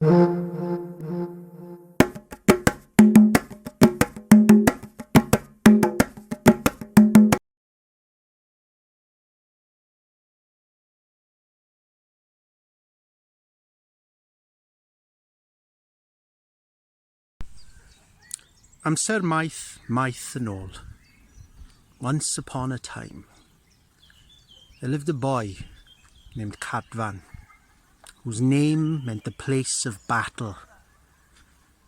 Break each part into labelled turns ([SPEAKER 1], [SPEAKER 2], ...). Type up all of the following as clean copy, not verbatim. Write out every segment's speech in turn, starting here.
[SPEAKER 1] Amser maith yn ôl. Once upon a time, there lived a boy named Cadfan, whose name meant the place of battle.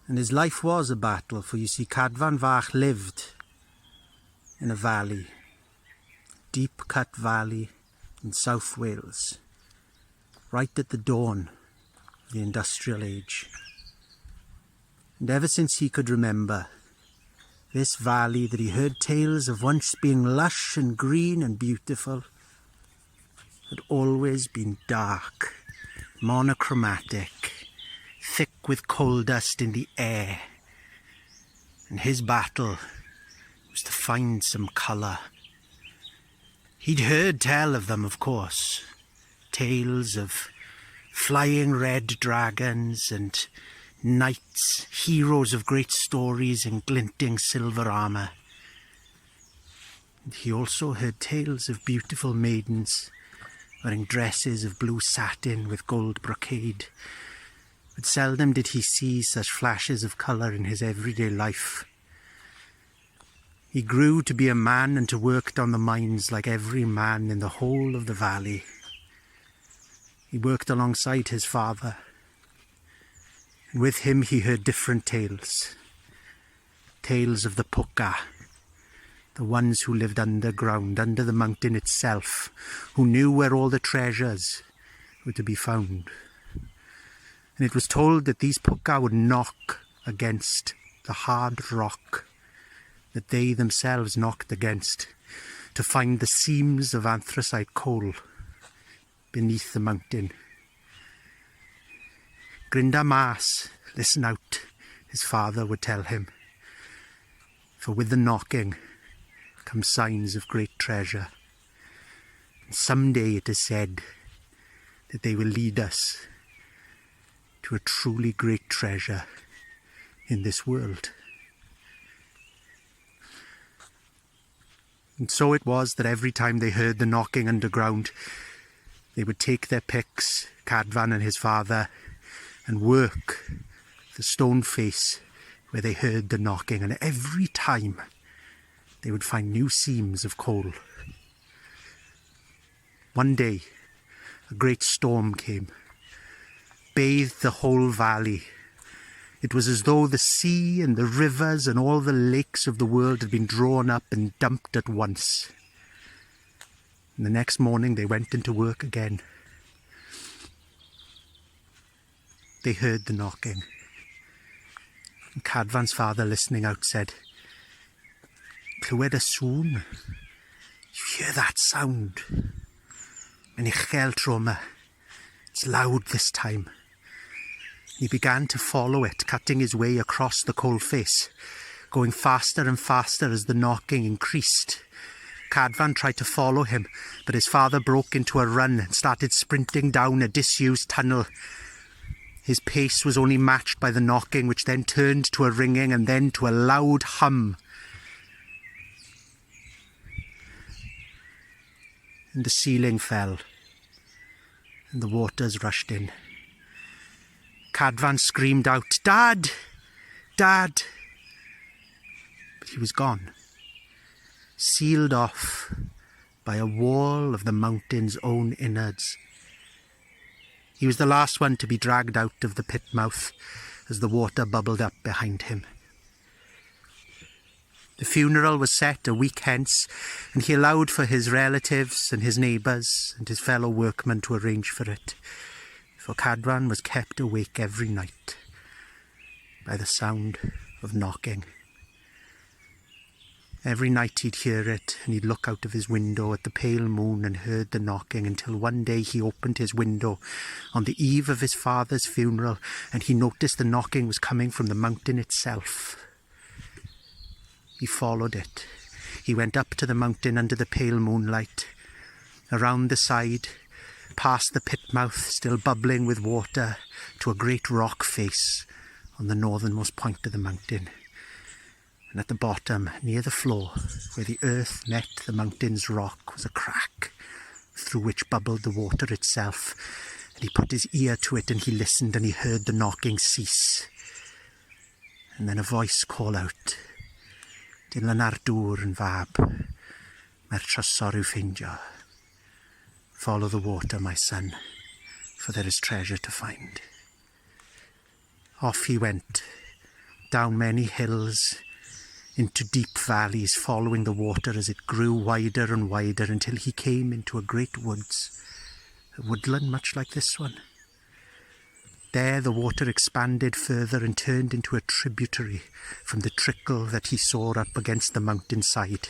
[SPEAKER 1] And his life was a battle, for you see, Cadfan Fach lived in a valley, deep-cut valley in South Wales, right at the dawn of the industrial age. And ever since he could remember, this valley that he heard tales of once being lush and green and beautiful had always been dark, monochromatic, thick with coal dust in the air. And his battle was to find some colour. He'd heard tell of them, of course, tales of flying red dragons and knights, heroes of great stories in glinting silver armour. And he also heard tales of beautiful maidens wearing dresses of blue satin with gold brocade. But seldom did he see such flashes of colour in his everyday life. He grew to be a man and to work down the mines like every man in the whole of the valley. He worked alongside his father. And with him he heard different tales. Tales of the Puka, the ones who lived underground, under the mountain itself, who knew where all the treasures were to be found. And it was told that these Puka would knock against the hard rock that they themselves knocked against to find the seams of anthracite coal beneath the mountain. Grinda mas, listen out, his father would tell him, for with the knocking come signs of great treasure. And someday it is said that they will lead us to a truly great treasure in this world. And so it was that every time they heard the knocking underground, they would take their picks, Cadfan and his father, and work the stone face where they heard the knocking, and every time they would find new seams of coal. One day, a great storm came, bathed the whole valley. It was as though the sea and the rivers and all the lakes of the world had been drawn up and dumped at once. And the next morning they went into work again. They heard the knocking. And Cadfan's father, listening out, said, "Clywed y sŵn? You hear that sound? Mae'n uchel tro yma. It's loud this time." He began to follow it, cutting his way across the coal face, going faster and faster as the knocking increased. Cadfan tried to follow him, but his father broke into a run and started sprinting down a disused tunnel. His pace was only matched by the knocking, which then turned to a ringing and then to a loud hum. And the ceiling fell, and the waters rushed in. Cadfan screamed out, "Dad! Dad!" But he was gone, sealed off by a wall of the mountain's own innards. He was the last one to be dragged out of the pit mouth as the water bubbled up behind him. The funeral was set a week hence, and he allowed for his relatives and his neighbours and his fellow workmen to arrange for it, for Cadfan was kept awake every night by the sound of knocking. Every night he'd hear it, and he'd look out of his window at the pale moon and heard the knocking, until one day he opened his window on the eve of his father's funeral, and he noticed the knocking was coming from the mountain itself. He followed it. He went up to the mountain under the pale moonlight, around the side, past the pit mouth still bubbling with water, to a great rock face on the northernmost point of the mountain. And at the bottom, near the floor, where the earth met the mountain's rock, was a crack, through which bubbled the water itself. And he put his ear to it, and he listened, and he heard the knocking cease. And then a voice call out, "Dylan ar dŵr yn fab, mae'r trysor i'w ffeindio. Follow the water, my son, for there is treasure to find." Off he went, down many hills, into deep valleys, following the water as it grew wider and wider until he came into a great woods, a woodland much like this one. There the water expanded further and turned into a tributary from the trickle that he saw up against the mountainside.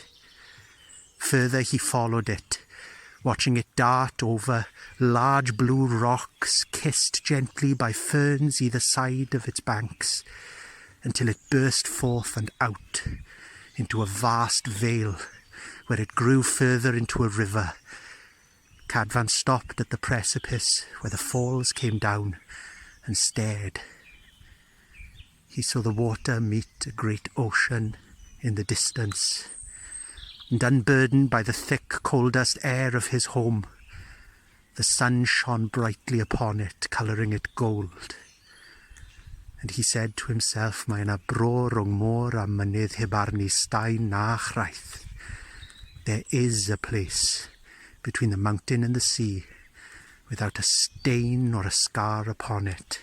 [SPEAKER 1] Further he followed it, watching it dart over large blue rocks kissed gently by ferns either side of its banks, until it burst forth and out into a vast vale, where it grew further into a river. Cadfan stopped at the precipice where the falls came down and stared. He saw the water meet a great ocean in the distance, and unburdened by the thick coal dust air of his home, the sun shone brightly upon it, colouring it gold. And he said to himself, "Mae yna bro rhwng môr a mynydd heb arni stein na chraith." There is a place between the mountain and the sea, without a stain or a scar upon it.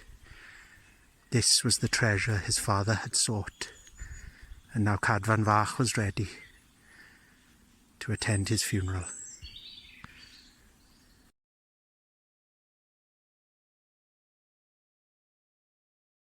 [SPEAKER 1] This was the treasure his father had sought, and now Cadfan Fach was ready to attend his funeral.